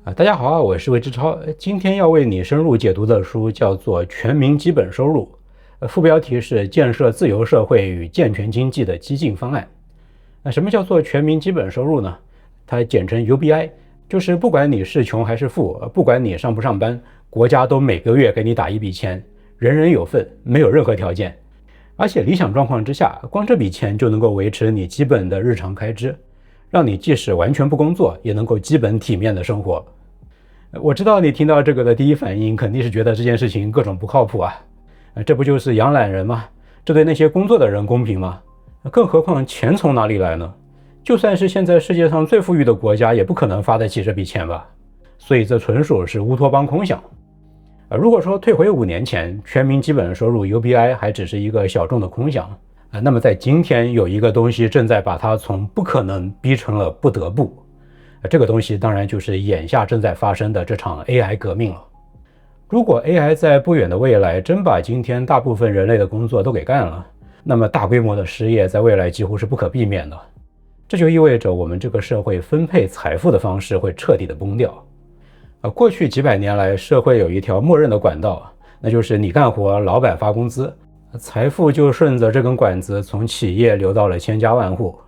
大家好啊，我是魏之超。今天要为你深入解读的书叫做《全民基本收入》，副标题是建设自由社会与健全经济的激进方案。什么叫做全民基本收入呢？它简称 UBI， 就是不管你是穷还是富，不管你上不上班，国家都每个月给你打一笔钱，人人有份，没有任何条件。而且理想状况之下，光这笔钱就能够维持你基本的日常开支，让你即使完全不工作，也能够基本体面的生活。我知道你听到这个的第一反应肯定是觉得这件事情各种不靠谱啊，这不就是养懒人吗？这对那些工作的人公平吗？更何况钱从哪里来呢？就算是现在世界上最富裕的国家，也不可能发得起这笔钱吧？所以这纯属是乌托邦空想。如果说退回5年前，全民基本收入 UBI 还只是一个小众的空想，那么在今天有一个东西正在把它从不可能逼成了不得不。这个东西当然就是眼下正在发生的这场 AI 革命了。如果 AI 在不远的未来真把今天大部分人类的工作都给干了，那么大规模的失业在未来几乎是不可避免的。这就意味着我们这个社会分配财富的方式会彻底的崩掉。过去几百年来，社会有一条默认的管道，那就是你干活，老板发工资，财富就顺着这根管子从企业流到了千家万户。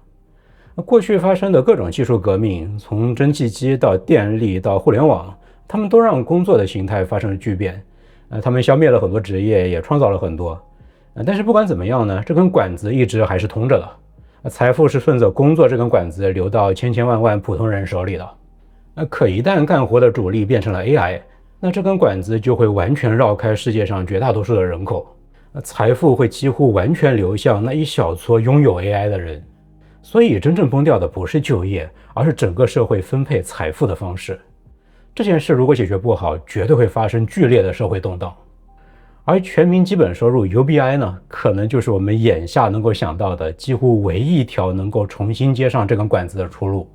过去发生的各种技术革命，从蒸汽机到电力到互联网，他们都让工作的形态发生了巨变。他们消灭了很多职业，也创造了很多。但是不管怎么样呢，这根管子一直还是通着的。财富是顺着工作这根管子流到千千万万普通人手里的。可一旦干活的主力变成了 AI， 那这根管子就会完全绕开世界上绝大多数的人口。财富会几乎完全流向那一小撮拥有 AI 的人。所以真正崩掉的不是就业，而是整个社会分配财富的方式。这件事如果解决不好，绝对会发生剧烈的社会动荡。而全民基本收入 UBI 呢，可能就是我们眼下能够想到的几乎唯一一条能够重新接上这根管子的出路。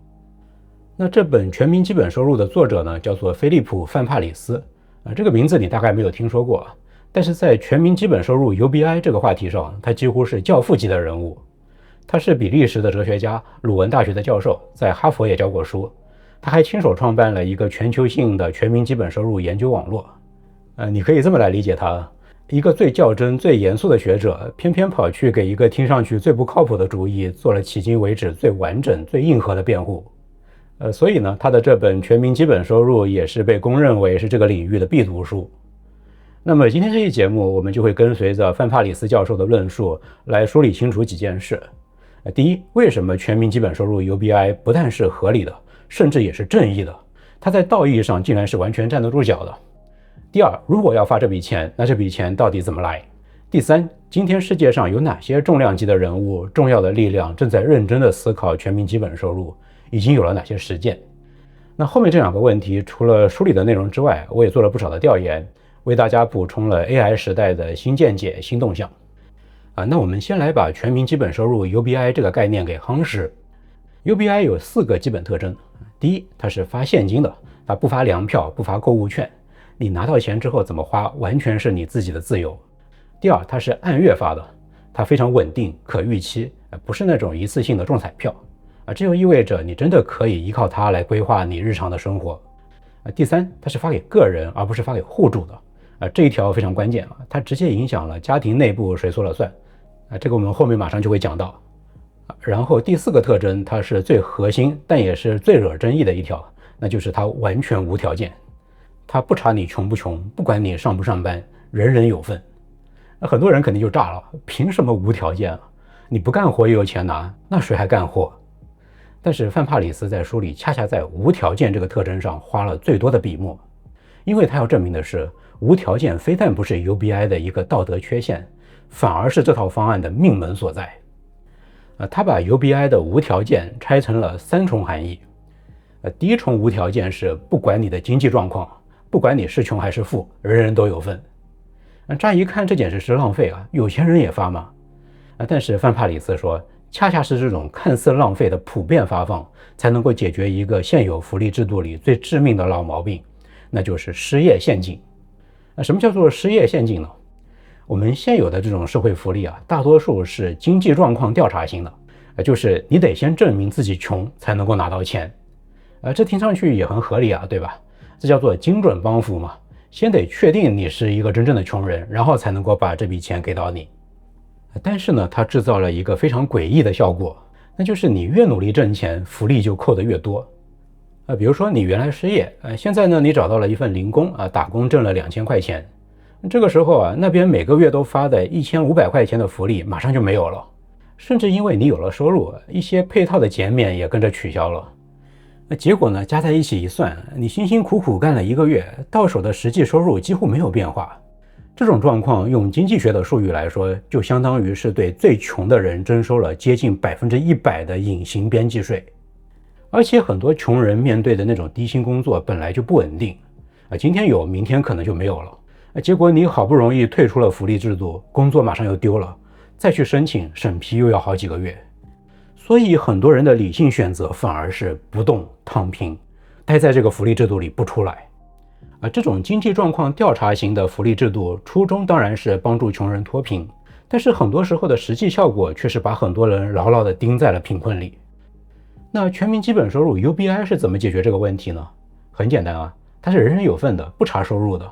那这本全民基本收入的作者呢，叫做菲利普·范帕里斯。这个名字你大概没有听说过，但是在全民基本收入 UBI 这个话题上，他几乎是教父级的人物。他是比利时的哲学家，鲁文大学的教授，在哈佛也教过书。他还亲手创办了一个全球性的全民基本收入研究网络。你可以这么来理解他：一个最较真、最严肃的学者，偏偏跑去给一个听上去最不靠谱的主意做了迄今为止最完整、最硬核的辩护。所以呢，他的这本全民基本收入也是被公认为是这个领域的必读书。那么今天这期节目，我们就会跟随着范帕里斯教授的论述来梳理清楚几件事。第一，为什么全民基本收入 UBI 不但是合理的，甚至也是正义的？它在道义上竟然是完全站得住脚的。第二，如果要发这笔钱，那这笔钱到底怎么来？第三，今天世界上有哪些重量级的人物、重要的力量正在认真的思考全民基本收入，已经有了哪些实践？那后面这2个问题，除了梳理的内容之外，我也做了不少的调研，为大家补充了 AI 时代的新见解、新动向。那我们先来把全民基本收入 UBI 这个概念给夯实。UBI 有4个基本特征。第一，它是发现金的，它不发粮票，不发购物券，你拿到钱之后怎么花，完全是你自己的自由。第二，它是按月发的，它非常稳定、可预期，不是那种一次性的中彩票。这就意味着你真的可以依靠它来规划你日常的生活。第三，它是发给个人，而不是发给户主的。这一条非常关键，它直接影响了家庭内部谁说了算。这个我们后面马上就会讲到。然后第4个特征，它是最核心但也是最惹争议的一条，那就是它完全无条件。它不查你穷不穷，不管你上不上班，人人有份。很多人肯定就炸了，凭什么无条件啊？你不干活也有钱拿，那谁还干活？但是范帕里斯在书里恰恰在无条件这个特征上花了最多的笔墨，因为他要证明的是，无条件非但不是 UBI 的一个道德缺陷，反而是这套方案的命门所在。他把 UBI 的无条件拆成了3重含义。第一重无条件是不管你的经济状况，不管你是穷还是富，人人都有份。乍一看这简直是浪费啊，有钱人也发吗？但是范帕里斯说，恰恰是这种看似浪费的普遍发放，才能够解决一个现有福利制度里最致命的老毛病，那就是失业陷阱。什么叫做失业陷阱呢？我们现有的这种社会福利大多数是经济状况调查型的，就是你得先证明自己穷才能够拿到钱。这听上去也很合理对吧？这叫做精准帮扶嘛。先得确定你是一个真正的穷人，然后才能够把这笔钱给到你。但是呢，它制造了一个非常诡异的效果，那就是你越努力挣钱，福利就扣得越多。比如说你原来失业，现在呢你找到了一份零工打工挣了2000块钱，这个时候那边每个月都发的1500块钱的福利马上就没有了，甚至因为你有了收入，一些配套的减免也跟着取消了。那结果呢，加在一起一算，你辛辛苦苦干了1个月，到手的实际收入几乎没有变化。这种状况用经济学的术语来说，就相当于是对最穷的人征收了接近100%的隐形边际税。而且很多穷人面对的那种低薪工作本来就不稳定，今天有，明天可能就没有了。结果你好不容易退出了福利制度，工作马上又丢了，再去申请审批又要好几个月。所以很多人的理性选择反而是不动躺平，待在这个福利制度里不出来。这种经济状况调查型的福利制度，初衷当然是帮助穷人脱贫，但是很多时候的实际效果却是把很多人牢牢地钉在了贫困里。那全民基本收入 UBI 是怎么解决这个问题呢？很简单它是人人有份的，不查收入的。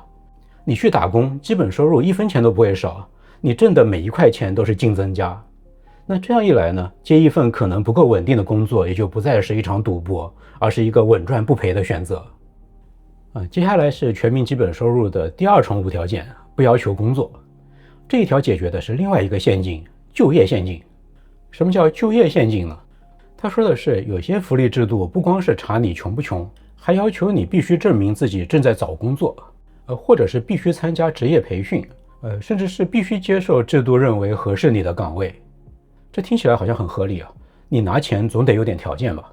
你去打工，基本收入1分钱都不会少，你挣的每1块钱都是净增加。那这样一来呢，接一份可能不够稳定的工作也就不再是一场赌博，而是一个稳赚不赔的选择。接下来是全民基本收入的第2重无条件，不要求工作。这一条解决的是另外一个陷阱，就业陷阱。什么叫就业陷阱呢？他说的是有些福利制度不光是查你穷不穷，还要求你必须证明自己正在找工作，或者是必须参加职业培训，甚至是必须接受制度认为合适你的岗位。这听起来好像很合理你拿钱总得有点条件吧？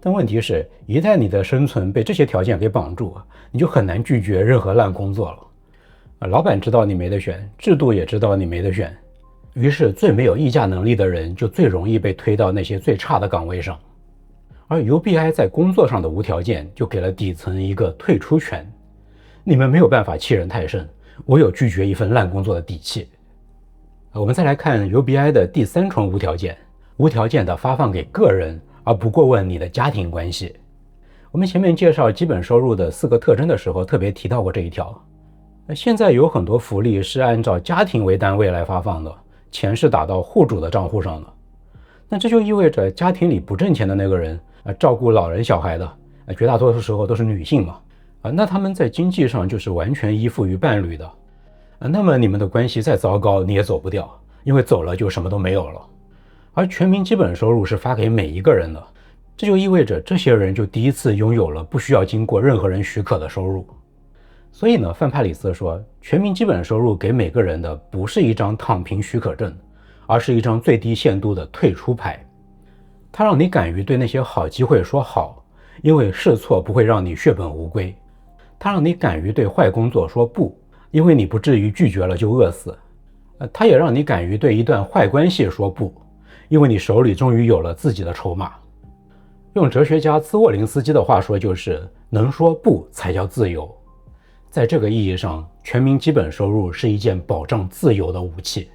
但问题是，一旦你的生存被这些条件给绑住你就很难拒绝任何烂工作了。老板知道你没得选，制度也知道你没得选，于是最没有议价能力的人就最容易被推到那些最差的岗位上。而 UBI 在工作上的无条件就给了底层一个退出权，你们没有办法欺人太甚，我有拒绝一份烂工作的底气。我们再来看 UBI 的第3重无条件，无条件的发放给个人，而不过问你的家庭关系。我们前面介绍基本收入的4个特征的时候特别提到过这一条。现在有很多福利是按照家庭为单位来发放的，钱是打到户主的账户上的。那这就意味着家庭里不挣钱的那个人照顾老人小孩的绝大多数时候都是女性嘛那他们在经济上就是完全依附于伴侣的那么你们的关系再糟糕你也走不掉，因为走了就什么都没有了。而全民基本收入是发给每一个人的，这就意味着这些人就第一次拥有了不需要经过任何人许可的收入。所以呢，范帕里斯说，全民基本收入给每个人的不是一张躺平许可证，而是一张最低限度的退出牌。它让你敢于对那些好机会说好，因为试错不会让你血本无归。它让你敢于对坏工作说不，因为你不至于拒绝了就饿死。它也让你敢于对一段坏关系说不，因为你手里终于有了自己的筹码。用哲学家兹沃林斯基的话说，就是能说不才叫自由。在这个意义上，全民基本收入是一件保障自由的武器，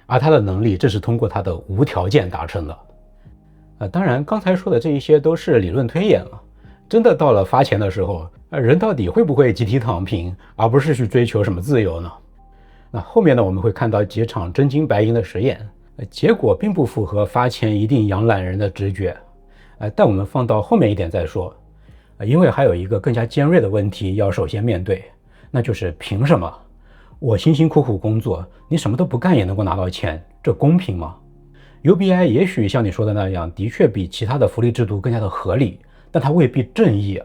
而他的能力正是通过他的无条件达成的。当然刚才说的这一些都是理论推演了，真的到了发钱的时候，人到底会不会集体躺平，而不是去追求什么自由呢？那后面呢，我们会看到几场真金白银的实验，结果并不符合发钱一定养懒人的直觉。但我们放到后面一点再说，因为还有一个更加尖锐的问题要首先面对，那就是凭什么我辛辛苦苦工作，你什么都不干也能够拿到钱，这公平吗？ UBI 也许像你说的那样，的确比其他的福利制度更加的合理，但它未必正义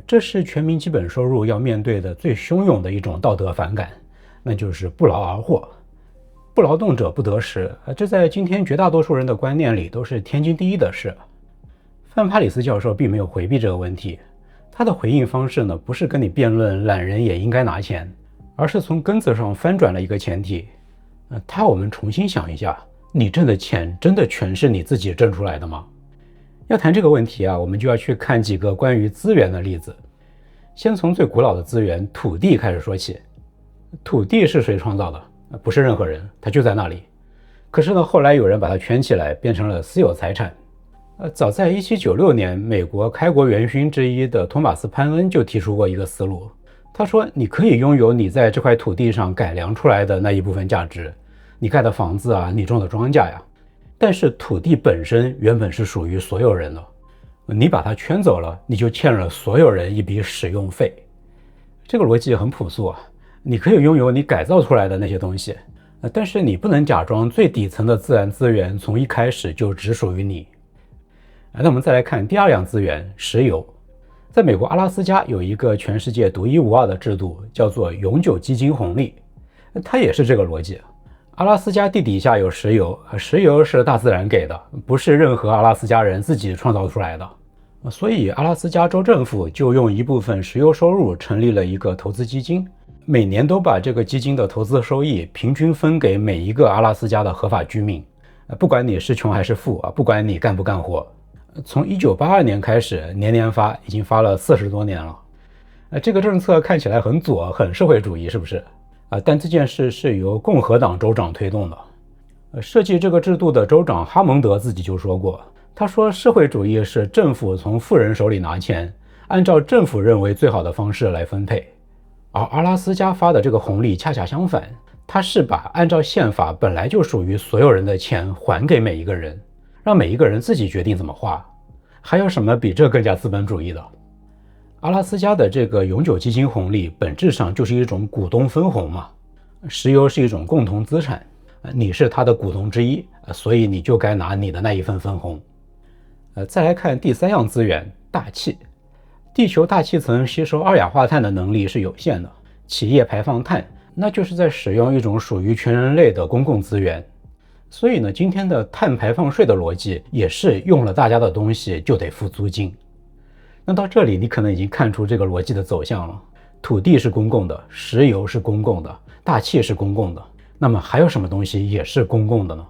这是全民基本收入要面对的最汹涌的一种道德反感，那就是不劳而获。不劳动者不得食，这在今天绝大多数人的观念里都是天经地义的事。范帕里斯教授并没有回避这个问题，他的回应方式呢，不是跟你辩论懒人也应该拿钱，而是从根子上翻转了一个前提。他要我们重新想一下，你挣的钱真的全是你自己挣出来的吗？要谈这个问题我们就要去看几个关于资源的例子。先从最古老的资源土地开始说起。土地是谁创造的？不是任何人，它就在那里。可是呢，后来有人把它圈起来，变成了私有财产。早在1796年，美国开国元勋之一的托马斯·潘恩就提出过一个思路。他说，你可以拥有你在这块土地上改良出来的那一部分价值，你盖的房子啊，你种的庄稼呀，但是土地本身原本是属于所有人的，你把它圈走了，你就欠了所有人一笔使用费。这个逻辑很朴素啊，你可以拥有你改造出来的那些东西，但是你不能假装最底层的自然资源从一开始就只属于你。那我们再来看第二样资源，石油。在美国阿拉斯加有一个全世界独一无二的制度，叫做永久基金红利，它也是这个逻辑。阿拉斯加地底下有石油，石油是大自然给的，不是任何阿拉斯加人自己创造出来的。所以阿拉斯加州政府就用一部分石油收入成立了一个投资基金，每年都把这个基金的投资收益平均分给每一个阿拉斯加的合法居民，不管你是穷还是富啊，不管你干不干活。从1982年开始，年年发，已经发了40多年了。这个政策看起来很左，很社会主义，是不是？但这件事是由共和党州长推动的。设计这个制度的州长哈蒙德自己就说过，他说社会主义是政府从富人手里拿钱，按照政府认为最好的方式来分配。而阿拉斯加发的这个红利恰恰相反，它是把按照宪法本来就属于所有人的钱还给每一个人，让每一个人自己决定怎么花。还有什么比这更加资本主义的？阿拉斯加的这个永久基金红利本质上就是一种股东分红嘛。石油是一种共同资产，你是它的股东之一，所以你就该拿你的那一份分红。再来看第三样资源，大气。地球大气层吸收二氧化碳的能力是有限的，企业排放碳，那就是在使用一种属于全人类的公共资源。所以呢，今天的碳排放税的逻辑也是用了大家的东西就得付租金。那到这里你可能已经看出这个逻辑的走向了。土地是公共的，石油是公共的，大气是公共的，那么还有什么东西也是公共的呢？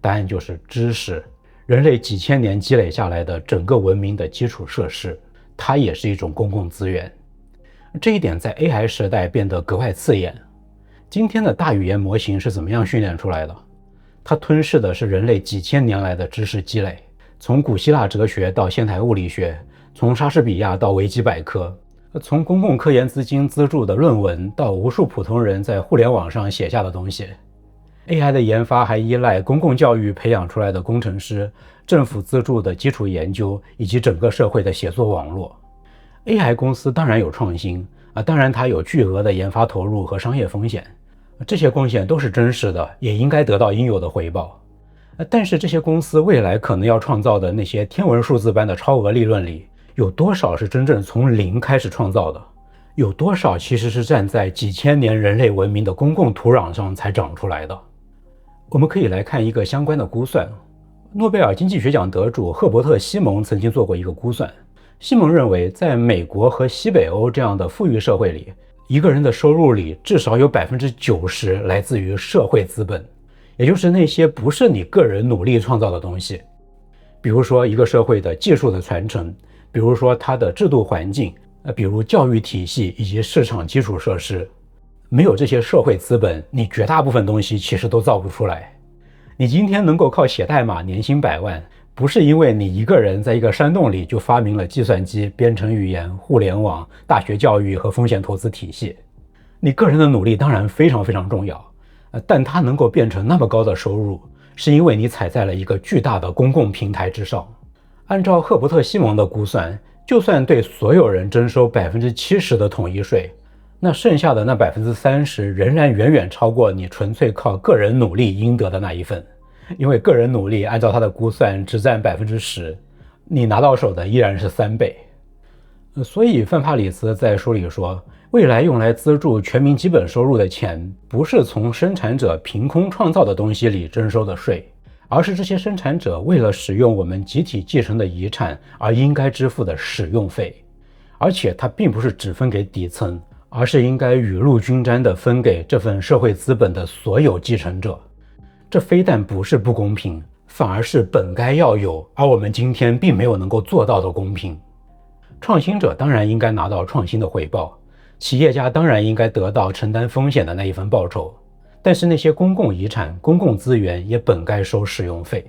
答案就是知识，人类几千年积累下来的整个文明的基础设施，它也是一种公共资源。这一点在 AI 时代变得格外刺眼。今天的大语言模型是怎么样训练出来的？它吞噬的是人类几千年来的知识积累，从古希腊哲学到现代物理学，从莎士比亚到维基百科，从公共科研资金资助的论文到无数普通人在互联网上写下的东西。AI 的研发还依赖公共教育培养出来的工程师，政府资助的基础研究，以及整个社会的协作网络。AI 公司当然有创新当然它有巨额的研发投入和商业风险，这些贡献都是真实的，也应该得到应有的回报。但是这些公司未来可能要创造的那些天文数字般的超额利润里，有多少是真正从零开始创造的？有多少其实是站在几千年人类文明的公共土壤上才长出来的？我们可以来看一个相关的估算。诺贝尔经济学奖得主赫伯特·西蒙曾经做过一个估算。西蒙认为，在美国和西北欧这样的富裕社会里，一个人的收入里至少有90%来自于社会资本，也就是那些不是你个人努力创造的东西。比如说一个社会的技术的传承，比如说它的制度环境，比如教育体系以及市场基础设施。没有这些社会资本，你绝大部分东西其实都造不出来。你今天能够靠写代码年薪100万，不是因为你一个人在一个山洞里就发明了计算机、编程语言、互联网、大学教育和风险投资体系。你个人的努力当然非常非常重要，但它能够变成那么高的收入，是因为你踩在了一个巨大的公共平台之上。按照赫伯特·西蒙的估算，就算对所有人征收70%的统一税，那剩下的那30%仍然远远超过你纯粹靠个人努力应得的那一份，因为个人努力按照他的估算只占10%，你拿到手的依然是3倍。所以范帕里斯在书里说，未来用来资助全民基本收入的钱，不是从生产者凭空创造的东西里征收的税，而是这些生产者为了使用我们集体继承的遗产而应该支付的使用费。而且它并不是只分给底层，而是应该雨露均沾地分给这份社会资本的所有继承者。这非但不是不公平，反而是本该要有，而我们今天并没有能够做到的公平。创新者当然应该拿到创新的回报，企业家当然应该得到承担风险的那一份报酬，但是那些公共遗产、公共资源也本该收使用费。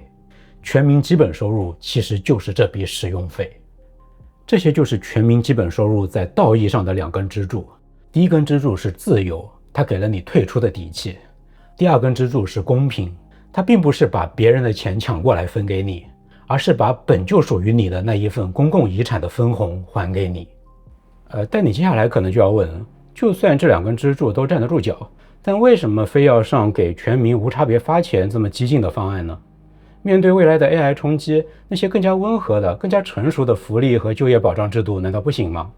全民基本收入其实就是这笔使用费。这些就是全民基本收入在道义上的2根支柱。第一根支柱是自由，它给了你退出的底气；第二根支柱是公平，它并不是把别人的钱抢过来分给你，而是把本就属于你的那一份公共遗产的分红还给你。但你接下来可能就要问，就算这2根支柱都站得住脚，但为什么非要上给全民无差别发钱这么激进的方案呢？面对未来的 AI 冲击，那些更加温和的、更加成熟的福利和就业保障制度难道不行吗？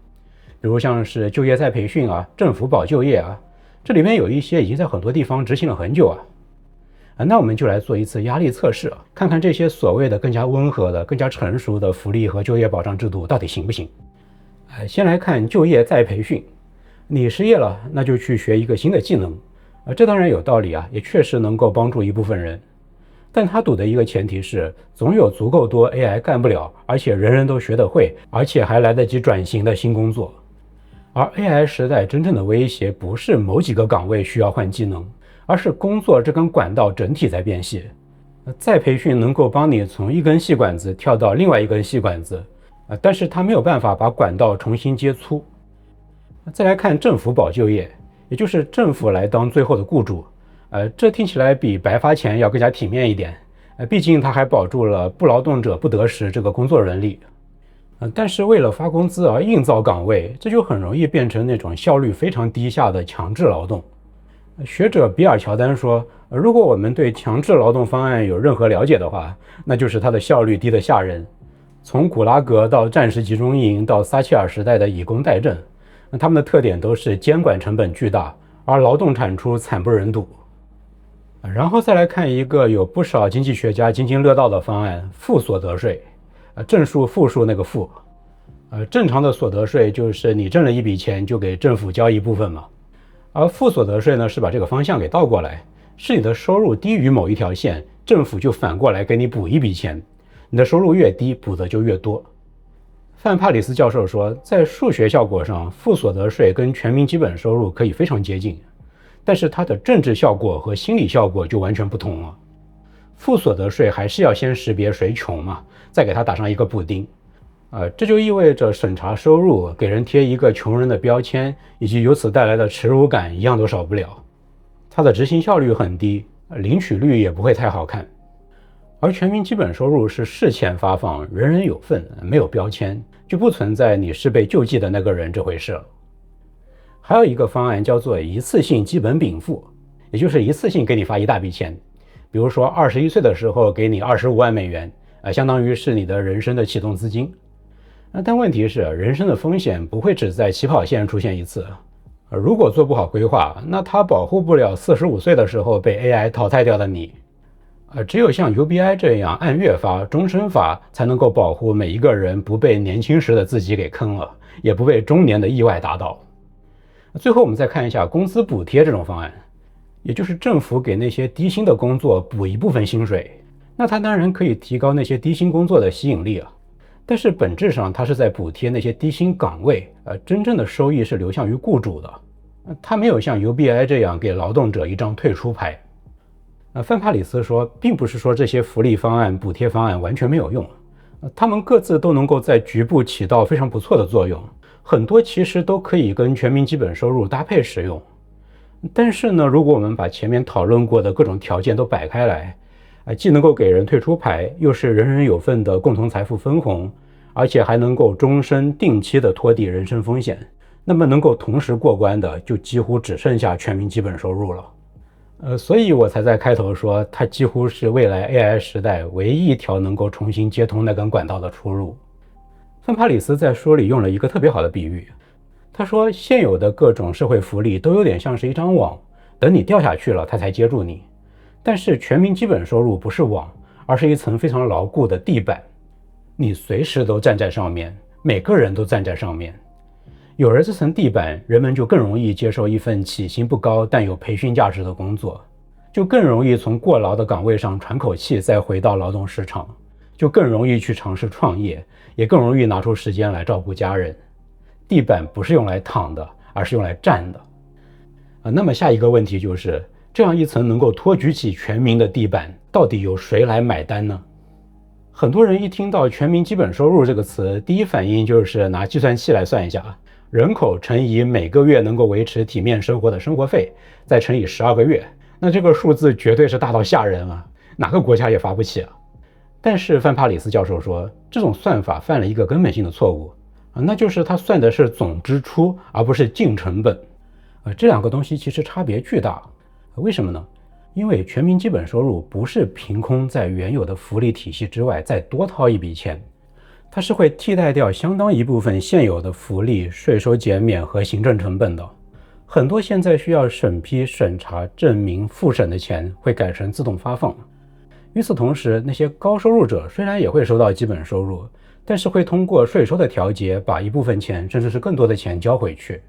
比如像是就业再培训啊、政府保就业啊，这里面有一些已经在很多地方执行了很久啊。那我们就来做一次压力测试，看看这些所谓的更加温和的、更加成熟的福利和就业保障制度到底行不行。先来看就业再培训，你失业了，那就去学一个新的技能，这当然有道理啊，也确实能够帮助一部分人。但他赌的一个前提是，总有足够多 AI 干不了，而且人人都学得会，而且还来得及转型的新工作。而 AI 时代真正的威胁不是某几个岗位需要换技能，而是工作这根管道整体在变细。再培训能够帮你从一根细管子跳到另外一根细管子，但是它没有办法把管道重新接粗。再来看政府保就业，也就是政府来当最后的雇主。这听起来比白发钱要更加体面一点，毕竟它还保住了不劳动者不得时这个工作人力。但是为了发工资而硬造岗位，这就很容易变成那种效率非常低下的强制劳动。学者比尔·乔丹说，如果我们对强制劳动方案有任何了解的话，那就是它的效率低得吓人。从古拉格到战时集中营到撒切尔时代的以工代赈，他们的特点都是监管成本巨大，而劳动产出惨不忍睹。然后再来看一个有不少经济学家津津乐道的方案——负所得税。正数负数那个负。正常的所得税就是你挣了一笔钱就给政府交一部分嘛，而负所得税呢是把这个方向给倒过来，是你的收入低于某一条线，政府就反过来给你补一笔钱，你的收入越低，补的就越多。范帕里斯教授说，在数学效果上，负所得税跟全民基本收入可以非常接近。但是它的政治效果和心理效果就完全不同了。负所得税还是要先识别谁穷嘛，再给它打上一个补丁。这就意味着审查收入，给人贴一个穷人的标签，以及由此带来的耻辱感一样都少不了。它的执行效率很低，领取率也不会太好看。而全民基本收入是事前发放，人人有份，没有标签，就不存在你是被救济的那个人这回事了。还有一个方案叫做一次性基本禀赋，也就是一次性给你发一大笔钱，比如说21岁的时候给你25万美元，相当于是你的人生的启动资金。但问题是，人生的风险不会只在起跑线出现一次，如果做不好规划，那它保护不了45岁的时候被 AI 淘汰掉的你。只有像 UBI 这样按月发、终身发，才能够保护每一个人不被年轻时的自己给坑了，也不被中年的意外打倒。最后我们再看一下工资补贴这种方案，也就是政府给那些低薪的工作补一部分薪水，那它当然可以提高那些低薪工作的吸引力啊，但是本质上它是在补贴那些低薪岗位，真正的收益是流向于雇主的，它没有像 UBI 这样给劳动者一张退出牌。范帕里斯说，并不是说这些福利方案、补贴方案完全没有用，他们各自都能够在局部起到非常不错的作用，很多其实都可以跟全民基本收入搭配使用。但是呢，如果我们把前面讨论过的各种条件都摆开来，既能够给人退出牌，又是人人有份的共同财富分红，而且还能够终身定期的拖低人身风险，那么能够同时过关的就几乎只剩下全民基本收入了。所以我才在开头说，它几乎是未来 AI 时代唯一一条能够重新接通那根管道的出路。范帕里斯在书里用了一个特别好的比喻，他说现有的各种社会福利都有点像是一张网，等你掉下去了它才接住你，但是全民基本收入不是网，而是一层非常牢固的地板，你随时都站在上面，每个人都站在上面。有了这层地板，人们就更容易接受一份起薪不高但有培训价值的工作，就更容易从过劳的岗位上喘口气再回到劳动市场，就更容易去尝试创业，也更容易拿出时间来照顾家人。地板不是用来躺的，而是用来站的。那么下一个问题就是，这样一层能够托举起全民的地板，到底由谁来买单呢？很多人一听到全民基本收入这个词，第一反应就是拿计算器来算一下，人口乘以每个月能够维持体面生活的生活费，再乘以12个月，那这个数字绝对是大到吓人啊，哪个国家也发不起啊。但是范帕里斯教授说，这种算法犯了一个根本性的错误那就是他算的是总支出，而不是净成本这两个东西其实差别巨大为什么呢？因为全民基本收入不是凭空在原有的福利体系之外再多掏一笔钱，它是会替代掉相当一部分现有的福利、税收减免和行政成本的。很多现在需要审批、审查、证明、复审的钱会改成自动发放。与此同时，那些高收入者虽然也会收到基本收入，但是会通过税收的调节，把一部分钱甚至是更多的钱交回去。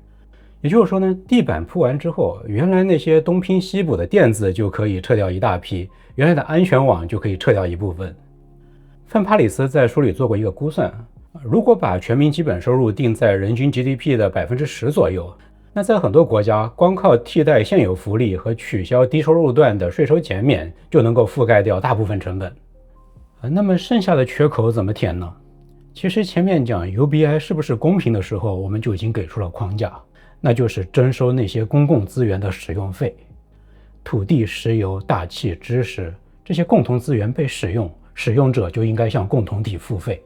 也就是说呢，地板铺完之后，原来那些东拼西补的垫子就可以撤掉一大批，原来的安全网就可以撤掉一部分。范帕里斯在书里做过一个估算，如果把全民基本收入定在人均 GDP 的10%左右，那在很多国家，光靠替代现有福利和取消低收入段的税收减免，就能够覆盖掉大部分成本。那么剩下的缺口怎么填呢？其实前面讲 UBI 是不是公平的时候，我们就已经给出了框架，那就是征收那些公共资源的使用费。土地、石油、大气、知识，这些共同资源被使用，使用者就应该向共同体付费。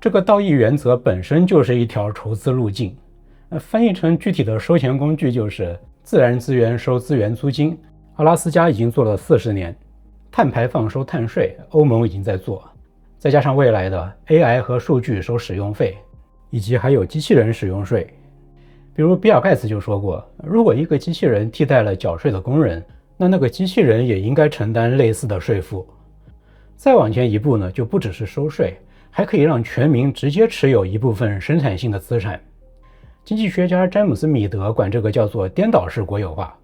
这个道义原则本身就是一条筹资路径。翻译成具体的收钱工具就是自然资源收资源租金，阿拉斯加已经做了40年，碳排放收碳税，欧盟已经在做，再加上未来的 AI 和数据收使用费，以及还有机器人使用税。比如比尔盖茨就说过，如果一个机器人替代了缴税的工人，那个机器人也应该承担类似的税负。再往前一步呢，就不只是收税，还可以让全民直接持有一部分生产性的资产。经济学家詹姆斯·米德管这个叫做颠倒式国有化。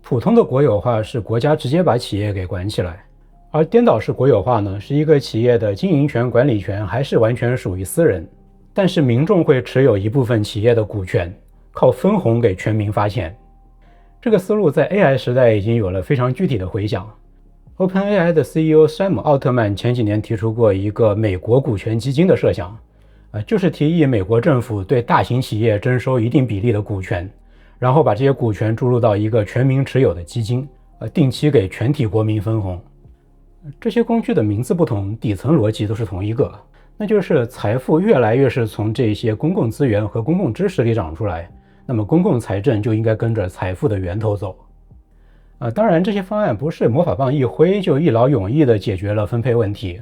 普通的国有化是国家直接把企业给管起来，而颠倒式国有化呢，是一个企业的经营权、管理权还是完全属于私人，但是民众会持有一部分企业的股权，靠分红给全民发钱。这个思路在 AI 时代已经有了非常具体的回响。OpenAI 的 CEO 山姆·奥特曼前几年提出过一个美国股权基金的设想，就是提议美国政府对大型企业征收一定比例的股权，然后把这些股权注入到一个全民持有的基金，定期给全体国民分红。这些工具的名字不同，底层逻辑都是同一个，那就是财富越来越是从这些公共资源和公共知识里长出来，那么公共财政就应该跟着财富的源头走。当然这些方案不是魔法棒一挥就一劳永逸地解决了分配问题。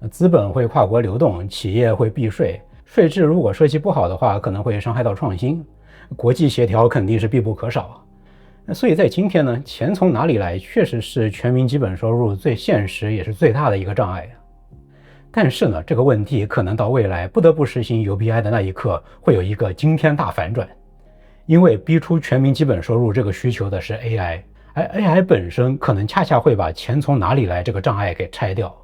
资本会跨国流动，企业会避税，税制如果设计不好的话，可能会伤害到创新，国际协调肯定是必不可少。所以在今天呢，钱从哪里来确实是全民基本收入最现实也是最大的一个障碍。但是呢，这个问题可能到未来不得不实行 UBI 的那一刻，会有一个惊天大反转，因为逼出全民基本收入这个需求的是 AI， 而 AI 本身可能恰恰会把钱从哪里来这个障碍给拆掉。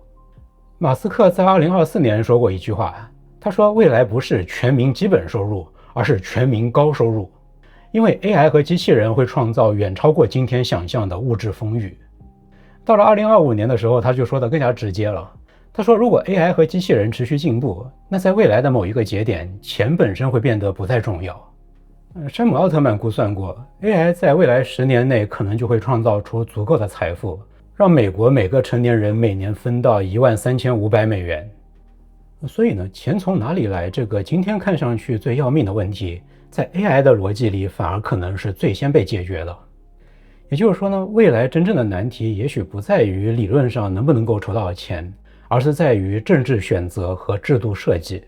马斯克在2024年说过一句话，他说未来不是全民基本收入，而是全民高收入，因为 AI 和机器人会创造远超过今天想象的物质丰裕。到了2025年的时候，他就说得更加直接了，他说如果 AI 和机器人持续进步，那在未来的某一个节点，钱本身会变得不再重要。山姆·奥特曼估算过， AI 在未来10年内可能就会创造出足够的财富，让美国每个成年人每年分到13500美元。所以呢，钱从哪里来这个今天看上去最要命的问题，在 AI 的逻辑里反而可能是最先被解决的。也就是说呢，未来真正的难题也许不在于理论上能不能够筹到钱，而是在于政治选择和制度设计，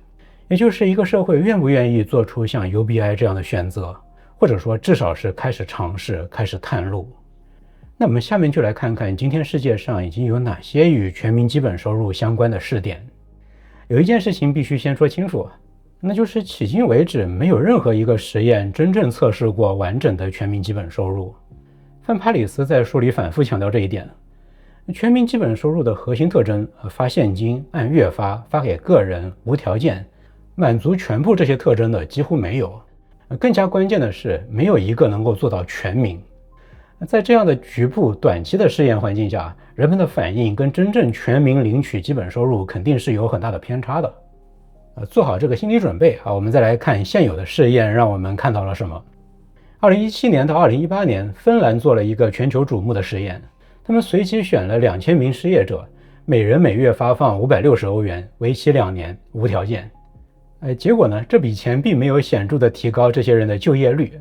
也就是一个社会愿不愿意做出像 UBI 这样的选择，或者说至少是开始尝试、开始探路。那我们下面就来看看今天世界上已经有哪些与全民基本收入相关的试点。有一件事情必须先说清楚，那就是迄今为止没有任何一个实验真正测试过完整的全民基本收入。范帕里斯在书里反复强调这一点。全民基本收入的核心特征，发现金、按月发、发给个人、无条件，满足全部这些特征的几乎没有。更加关键的是，没有一个能够做到全民。在这样的局部短期的试验环境下，人们的反应跟真正全民领取基本收入肯定是有很大的偏差的。做好这个心理准备我们再来看现有的试验让我们看到了什么。2017年到2018年，芬兰做了一个全球瞩目的实验，他们随机选了2000名失业者，每人每月发放560欧元，为期2年，无条件。结果呢，这笔钱并没有显著的提高这些人的就业率，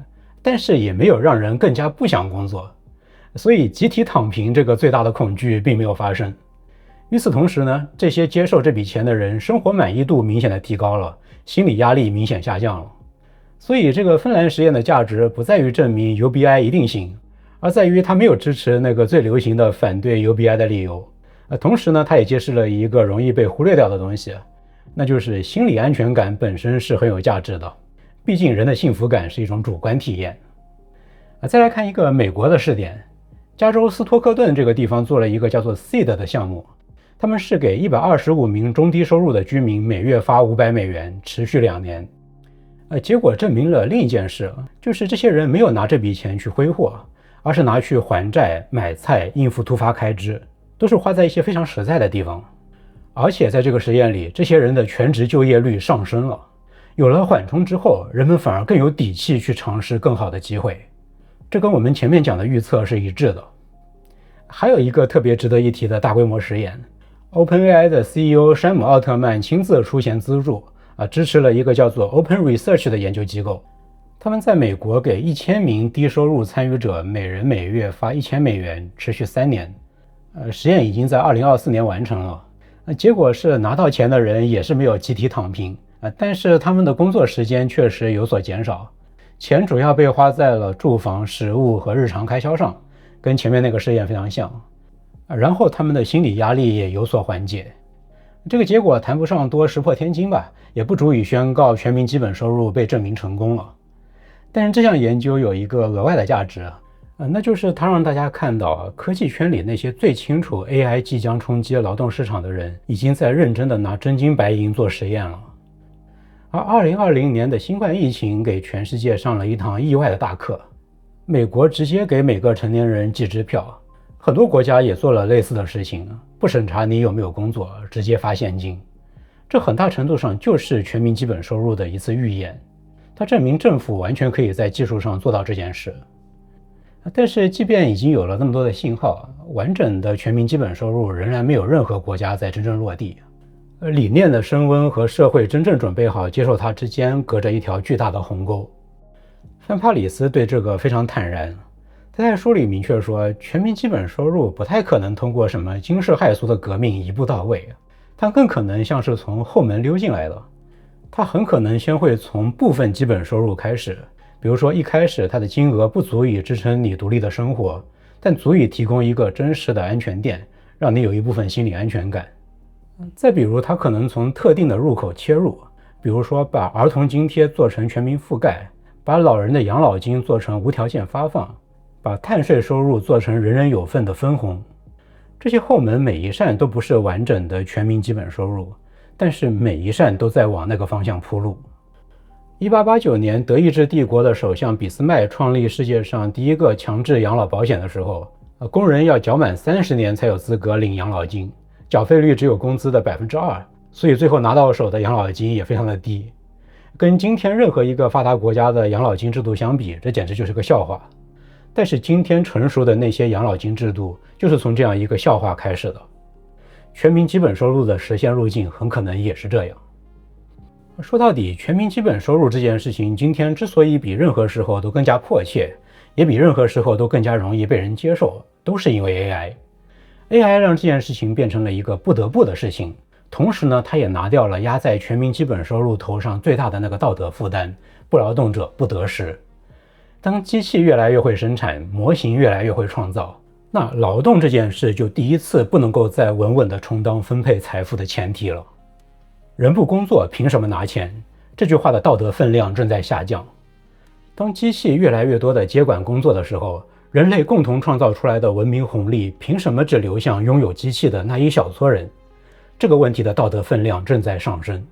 但是也没有让人更加不想工作，所以集体躺平这个最大的恐惧并没有发生。与此同时呢，这些接受这笔钱的人生活满意度明显的提高了，心理压力明显下降了。所以这个芬兰实验的价值不在于证明 UBI 一定行，而在于它没有支持那个最流行的反对 UBI 的理由。同时呢，它也揭示了一个容易被忽略掉的东西，那就是心理安全感本身是很有价值的，毕竟人的幸福感是一种主观体验。再来看一个美国的试点，加州斯托克顿这个地方做了一个叫做 SEED 的项目，他们是给125名中低收入的居民每月发500美元，持续2年。结果证明了另一件事，就是这些人没有拿这笔钱去挥霍，而是拿去还债、买菜、应付突发开支，都是花在一些非常实在的地方。而且在这个实验里，这些人的全职就业率上升了，有了缓冲之后，人们反而更有底气去尝试更好的机会。这跟我们前面讲的预测是一致的。还有一个特别值得一提的大规模实验， OpenAI 的 CEO 山姆·奥特曼亲自出钱资助，支持了一个叫做 Open Research 的研究机构。他们在美国给1000名低收入参与者每人每月发1000美元，持续3年。实验已经在2024年完成了。结果是拿到钱的人也是没有集体躺平，但是他们的工作时间确实有所减少，钱主要被花在了住房、食物和日常开销上，跟前面那个实验非常像。然后他们的心理压力也有所缓解。这个结果谈不上多石破天惊吧，也不足以宣告全民基本收入被证明成功了。但是这项研究有一个额外的价值，那就是它让大家看到科技圈里那些最清楚 AI 即将冲击劳动市场的人，已经在认真的拿真金白银做实验了。而2020年的新冠疫情给全世界上了一堂意外的大课，美国直接给每个成年人寄支票，很多国家也做了类似的事情，不审查你有没有工作，直接发现金。这很大程度上就是全民基本收入的一次预演，它证明政府完全可以在技术上做到这件事。但是即便已经有了那么多的信号，完整的全民基本收入仍然没有任何国家在真正落地。理念的升温和社会真正准备好接受它之间隔着一条巨大的鸿沟。范帕里斯对这个非常坦然，他在书里明确说，全民基本收入不太可能通过什么惊世骇俗的革命一步到位，它更可能像是从后门溜进来的。它很可能先会从部分基本收入开始，比如说一开始它的金额不足以支撑你独立的生活，但足以提供一个真实的安全垫，让你有一部分心理安全感。再比如它可能从特定的入口切入，比如说把儿童津贴做成全民覆盖，把老人的养老金做成无条件发放，把碳税收入做成人人有份的分红。这些后门每一扇都不是完整的全民基本收入，但是每一扇都在往那个方向铺路。1889年，德意志帝国的首相俾斯麦创立世界上第一个强制养老保险的时候，工人要缴满30年才有资格领养老金，缴费率只有工资的2%，所以最后拿到手的养老金也非常的低。跟今天任何一个发达国家的养老金制度相比，这简直就是个笑话。但是今天成熟的那些养老金制度就是从这样一个笑话开始的。全民基本收入的实现路径很可能也是这样。说到底，全民基本收入这件事情今天之所以比任何时候都更加迫切，也比任何时候都更加容易被人接受，都是因为 AI 让这件事情变成了一个不得不的事情，同时呢，它也拿掉了压在全民基本收入头上最大的那个道德负担，不劳动者不得食。当机器越来越会生产，模型越来越会创造，那劳动这件事就第一次不能够再稳稳地充当分配财富的前提了。人不工作凭什么拿钱？这句话的道德分量正在下降。当机器越来越多地接管工作的时候，人类共同创造出来的文明红利凭什么只流向拥有机器的那一小撮人？这个问题的道德分量正在上升。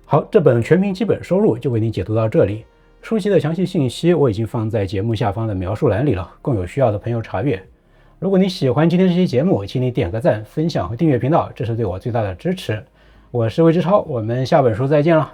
好，这本全民基本收入就为你解读到这里。书籍的详细信息我已经放在节目下方的描述栏里了，供有需要的朋友查阅。如果你喜欢今天这期节目，请你点个赞、分享和订阅频道，这是对我最大的支持。我是魏之超，我们下本书再见了。